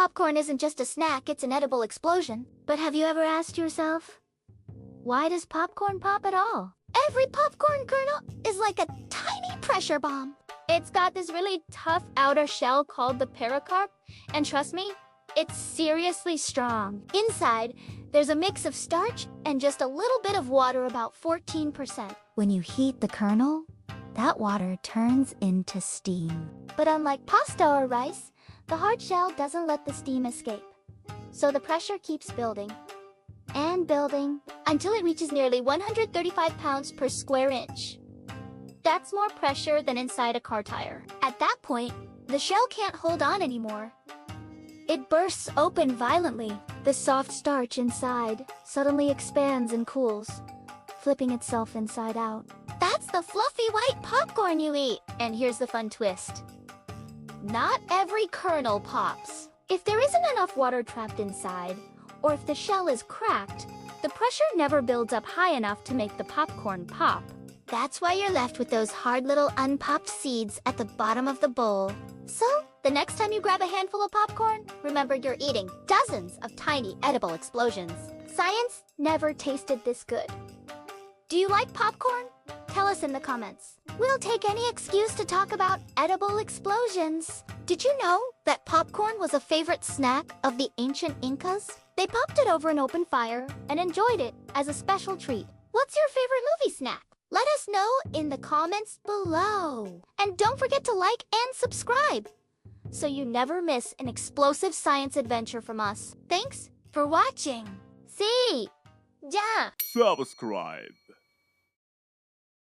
Popcorn isn't just a snack, it's an edible explosion. But have you ever asked yourself, why does popcorn pop at all? Every popcorn kernel is like a tiny pressure bomb. It's got this really tough outer shell called the pericarp, and trust me, it's seriously strong. Inside, there's a mix of starch and just a little bit of water, about 14%. When you heat the kernel, that water turns into steam. But unlike pasta or rice, the hard shell doesn't let the steam escape. So the pressure keeps building and building until it reaches nearly 135 pounds per square inch. That's more pressure than inside a car tire. At that point, the shell can't hold on anymore. It bursts open violently. The soft starch inside suddenly expands and cools, flipping itself inside out. That's the fluffy white popcorn you eat. And here's the fun twist. Not every kernel pops. If there isn't enough water trapped inside, or if the shell is cracked, the pressure never builds up high enough to make the popcorn pop. That's why you're left with those hard little unpopped seeds at the bottom of the bowl. So, the next time you grab a handful of popcorn, remember you're eating dozens of tiny edible explosions. Science never tasted this good. Do you like popcorn? Tell us in the comments. We'll take any excuse to talk about edible explosions. Did you know that popcorn was a favorite snack of the ancient Incas? They popped it over an open fire and enjoyed it as a special treat. What's your favorite movie snack? Let us know in the comments below. And don't forget to like and subscribe so you never miss an explosive science adventure from us. Thanks for watching. See ya! Subscribe.